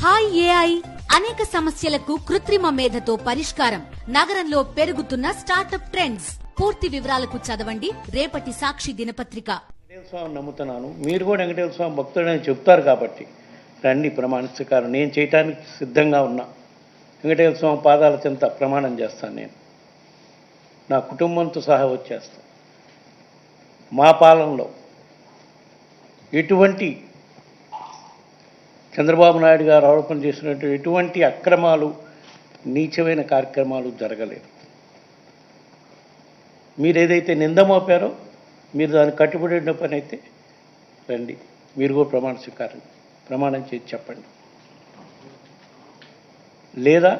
Hi AI అనేక సమస్యలకు కృత్రిమ మేధతో పరిష్కారం. నగరంలో పెరుగుతున్న స్టార్టప్ ట్రెండ్స్. పూర్తి వివరాలకు చదవండి రేపటి సాక్షి దినపత్రిక. వెంకటేశ్వర స్వామి నమ్ముతున్నాను, మీరు కూడా వెంకటేశ్వర స్వామి భక్తుడని చెప్తారు కాబట్టి రండి ప్రమాణ స్వీకారం. నేను చేయటానికి సిద్ధంగా ఉన్నా. వెంకటేశ్వర స్వామి పాదాల చెంత ప్రమాణం చేస్తాను. నేను నా కుటుంబంతో సహా వచ్చేస్తాను. మా పాలనలో ఎటువంటి చంద్రబాబు నాయుడు గారు ఆరోపణ చేసినట్టు ఎటువంటి అక్రమాలు, నీచమైన కార్యక్రమాలు జరగలేదు. మీరు ఏదైతే నింద మోపారో మీరు దానికి కట్టుబడిన పని అయితే రండి, మీరు కూడా ప్రమాణం చేసి చెప్పండి. లేదా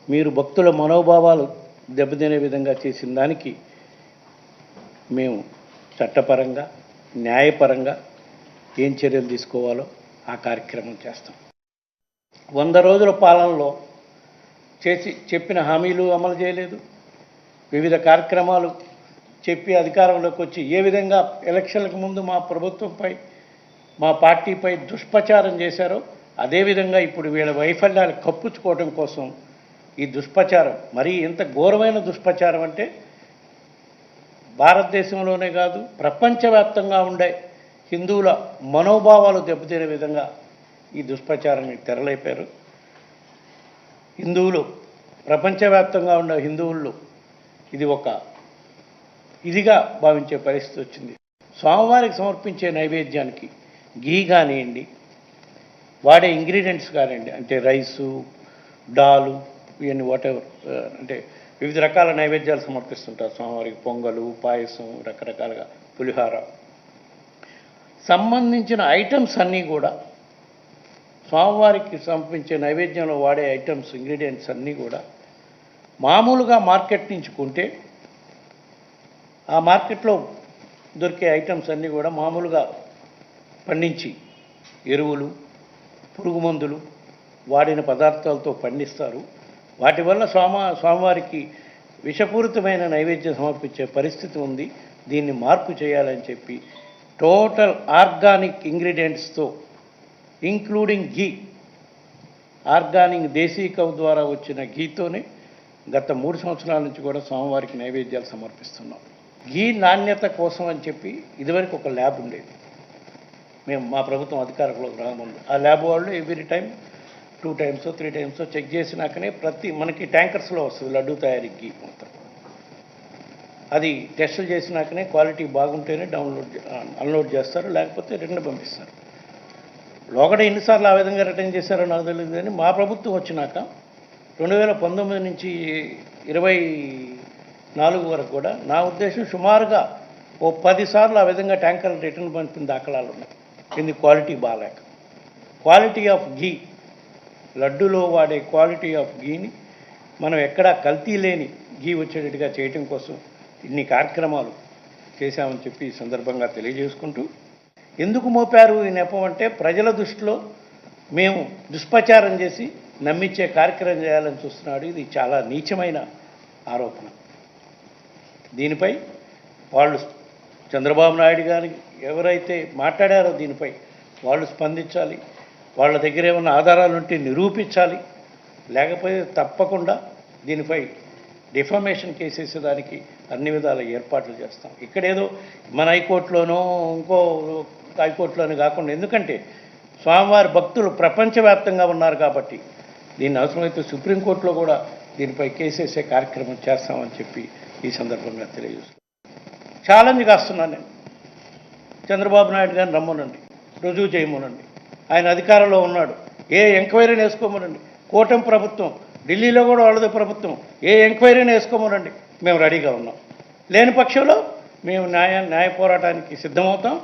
మీరు భక్తుల మనోభావాలు దెబ్బతినే విధంగా చేసిన దానికి మేము చట్టపరంగా, న్యాయపరంగా ఏం చర్యలు తీసుకోవాలో ఆ కార్యక్రమం చేస్తాం. 100 రోజుల పాలనలో చెప్పిన హామీలు అమలు చేయలేదు. వివిధ కార్యక్రమాలు చెప్పి అధికారంలోకి వచ్చి ఏ విధంగా ఎలక్షన్లకు ముందు మా ప్రభుత్వంపై, మా పార్టీపై దుష్ప్రచారం చేశారో అదేవిధంగా ఇప్పుడు వీళ్ళ వైఫల్యాలు కప్పుచ్చుకోవడం కోసం ఈ దుష్ప్రచారం, మరీ ఎంత ఘోరమైన దుష్ప్రచారం అంటే భారతదేశంలోనే కాదు ప్రపంచవ్యాప్తంగా ఉండే హిందువుల మనోభావాలు దెబ్బతినే విధంగా ఈ దుష్ప్రచారాన్ని తెరలేపారు. హిందువులు, ప్రపంచవ్యాప్తంగా ఉన్న హిందువుల్లో ఇది ఒక ఇదిగా భావించే పరిస్థితి వచ్చింది. స్వామివారికి సమర్పించే నైవేద్యానికి ఘీ కానివ్వండి, వాడే ఇంగ్రీడియంట్స్ కానివ్వండి, అంటే రైసు, డాలు, ఇవన్నీ వాటెవర్, అంటే వివిధ రకాల నైవేద్యాలు సమర్పిస్తుంటారు స్వామివారికి. పొంగలు, పాయసం, రకరకాలుగా పులిహార సంబంధించిన ఐటమ్స్ అన్నీ కూడా, స్వామివారికి సమర్పించే నైవేద్యంలో వాడే ఐటమ్స్, ఇంగ్రీడియంట్స్ అన్నీ కూడా మామూలుగా మార్కెట్ నుంచి కొంటే ఆ మార్కెట్లో దొరికే ఐటమ్స్ అన్నీ కూడా మామూలుగా పండించి ఎరువులు, పురుగు మందులు వాడిన పదార్థాలతో పండిస్తారు. వాటి వల్ల స్వామివారికి విషపూరితమైన నైవేద్యం సమర్పించే పరిస్థితి ఉంది. దీన్ని మార్పు చేయాలని చెప్పి టోటల్ ఆర్గానిక్ ఇంగ్రీడియంట్స్తో, ఇంక్లూడింగ్ ఘీ, ఆర్గానిక్ దేశీ కౌ ద్వారా వచ్చిన ఘీతోనే గత 3 సంవత్సరాల నుంచి కూడా స్వామివారికి నైవేద్యాలు సమర్పిస్తున్నాం. ఘీ నాణ్యత కోసం అని చెప్పి ఇదివరకు ఒక ల్యాబ్ ఉండేది. మా ప్రభుత్వం అధికారంలోకి రాకముందు ఆ ల్యాబ్ వాళ్ళు every time 2 times 3 times check చేసినాకనే మనకి ట్యాంకర్స్లో వస్తుంది లడ్డూ తయారీ ఘీ మొత్తం. అది టెస్టులు చేసినాకనే క్వాలిటీ బాగుంటేనే అన్లోడ్ చేస్తారు, లేకపోతే రిటర్న్ పంపిస్తారు. లోగడ ఎన్నిసార్లు ఆ విధంగా రిటర్న్ చేశారో నాకు తెలియదు. కానీ మా ప్రభుత్వం వచ్చినాక 2019 నుంచి 24 వరకు కూడా నా ఉద్దేశం సుమారుగా 10 సార్లు ఆ విధంగా ట్యాంకర్లు రిటర్న్ పంపిన దాఖలాలు ఉన్నాయి. ఇది క్వాలిటీ బాగాలేక. క్వాలిటీ ఆఫ్ ఘీ, లడ్డూలో వాడే క్వాలిటీ ఆఫ్ ఘీని మనం ఎక్కడా కల్తీ లేని ఘీ వచ్చేటట్టుగా చేయటం కోసం ఇన్ని కార్యక్రమాలు చేశామని చెప్పి ఈ సందర్భంగా తెలియజేసుకుంటూ, ఎందుకు మోపారు ఈ నెపం అంటే ప్రజల దృష్టిలో మేము దుష్ప్రచారం చేసి నమ్మించే కార్యక్రమం చేయాలని చూస్తున్నాడు. ఇది చాలా నీచమైన ఆరోపణ. దీనిపై వాళ్ళు చంద్రబాబు నాయుడు గారికి ఎవరైతే మాట్లాడారో దీనిపై వాళ్ళు స్పందించాలి. వాళ్ళ దగ్గర ఏమైనా ఆధారాలు ఉంటే నిరూపించాలి. లేకపోతే తప్పకుండా దీనిపై డిఫమేషన్ కేసేసేదానికి అన్ని విధాల ఏర్పాట్లు చేస్తాం. ఇక్కడేదో మన హైకోర్టులోనో ఇంకో హైకోర్టులోనే కాకుండా, ఎందుకంటే స్వామివారి భక్తులు ప్రపంచవ్యాప్తంగా ఉన్నారు కాబట్టి దీన్ని అవసరమైతే సుప్రీంకోర్టులో కూడా దీనిపై కేసేసే కార్యక్రమం చేస్తామని చెప్పి ఈ సందర్భంగా తెలియజేస్తున్నాను. ఛాలెంజ్ కాస్తున్నాను నేను. చంద్రబాబు నాయుడు గారిని రమ్మనండి, రుజువు చేయమనండి. ఆయన అధికారంలో ఉన్నాడు, ఏ ఎంక్వైరీని వేసుకోమనండి. కూటమి ప్రభుత్వం, ఢిల్లీలో కూడా వాళ్ళదే ప్రభుత్వం, ఏ ఎంక్వైరీని వేసుకోమనండి, మేము రెడీగా ఉన్నాం. లేని పక్షంలో మేము న్యాయ పోరాటానికి సిద్ధమవుతాం.